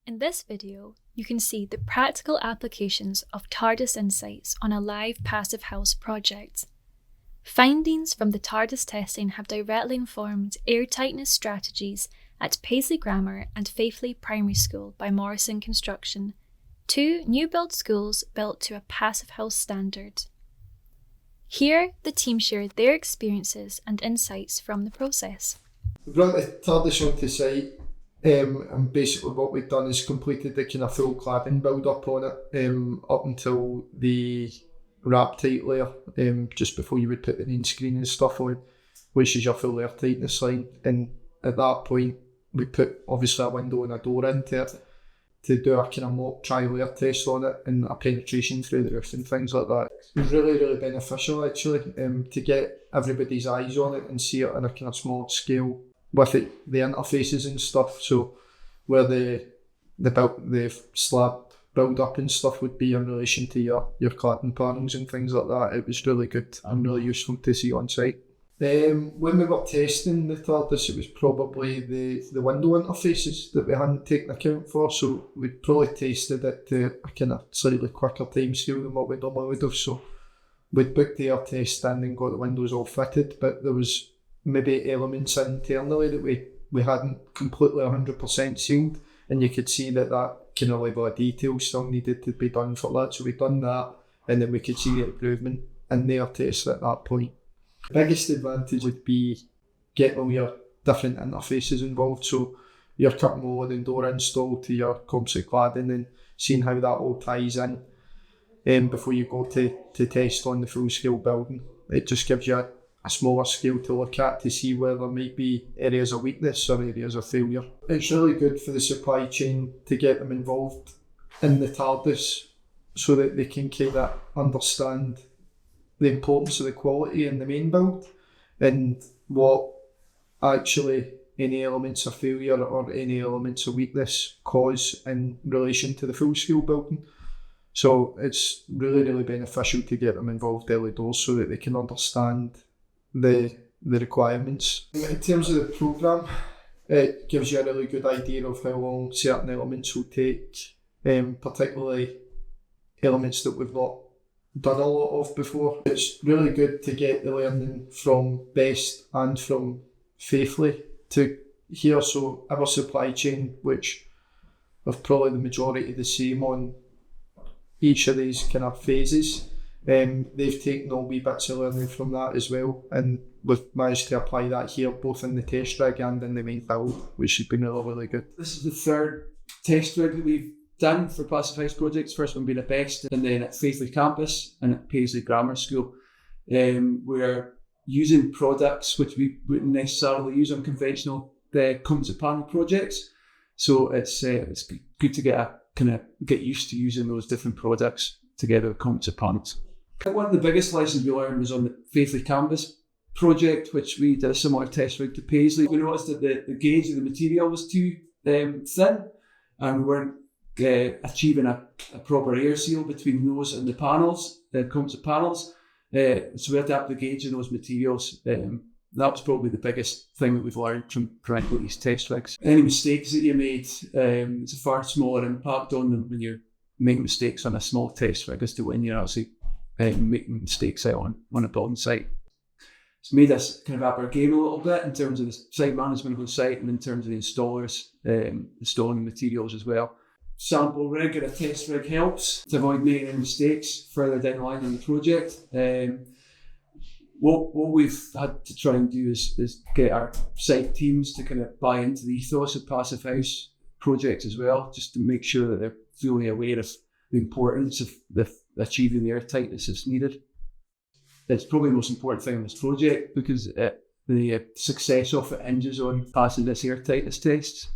In this video, you can see the practical applications of Tardis insights on a live Passivhaus project. Findings from the Tardis testing have directly informed airtightness strategies at Paisley Grammar and Faifley Primary School by Morrison Construction, two new build schools built to a Passivhaus standard. Here, the team shared their experiences and insights from the process. We brought the Tardis onto site, and basically what we've done is completed the kind of full cladding build up on it, up until the wrap tight layer, just before you would put the main screen and stuff on, which is your full airtightness line. And at that point, we put obviously a window and a door into it to do a kind of mock trial air test on it and a penetration through the roof and things like that. It was really beneficial actually, to get everybody's eyes on it and see it on a kind of small scale with it, the interfaces and stuff. So where the slab build up and stuff would be in relation to your cladding panels and things like that. It was really good and really useful to see on site. When we were testing the Tardis, it was probably the window interfaces that we hadn't taken account for, so we'd probably tested it to a kind of slightly quicker time scale than what we normally would have. So we'd booked the air test in and got the windows all fitted, but there was maybe elements internally that we hadn't completely 100% sealed, and you could see that kind of level of detail still needed to be done for that. So we'd done that, and then we could see the improvement in the air test at that point. The biggest advantage would be getting all your different interfaces involved, so your curtain wall and door install to your composite cladding and seeing how that all ties in before you go to test on the full scale building. It just gives you a smaller scale to look at to see where there might be areas of weakness or areas of failure. It's really good for the supply chain to get them involved in the Tardis so that they can kind of understand the importance of the quality in the main build and what actually any elements of failure or any elements of weakness cause in relation to the full scale building. So it's really beneficial to get them involved early doors so that they can understand the requirements. In terms of the programme, it gives you a really good idea of how long certain elements will take, particularly elements that we've not done a lot of before. It's really good to get the learning from Best and from Faifley to here. So our supply chain, which have probably the majority the same on each of these kind of phases, they've taken all wee bits of learning from that as well, and we've managed to apply that here both in the test rig and in the main build, which has been really good. This is the third test rig that we've done for Passivhaus projects. First one being at Best, and then at Faifley campus and at Paisley Grammar School. We're using products which we wouldn't necessarily use on conventional composite panel projects. So it's good to get used to using those different products together with composite panels. One of the biggest lessons we learned was on the Faifley campus project, which we did a similar test rig to Paisley. We noticed that the gauge of the material was too thin, and we weren't achieving a proper air seal between those and the panels, the composite panels. So we had to up the gauge in those materials. That was probably the biggest thing that we've learned from these test rigs. Any mistakes that you made, it's a far smaller impact on them when you're making mistakes on a small test rig as to when you're actually making mistakes out on a building site. It's made us kind of up our game a little bit in terms of the site management of the site and in terms of the installers installing the materials as well. Sample rig or a test rig helps to avoid making any mistakes further down the line on the project. What we've had to try and do is get our site teams to kind of buy into the ethos of Passivhaus projects as well, just to make sure that they're fully aware of the importance of achieving the airtightness that's needed. It's probably the most important thing in this project because the success of it hinges on passing this airtightness tests.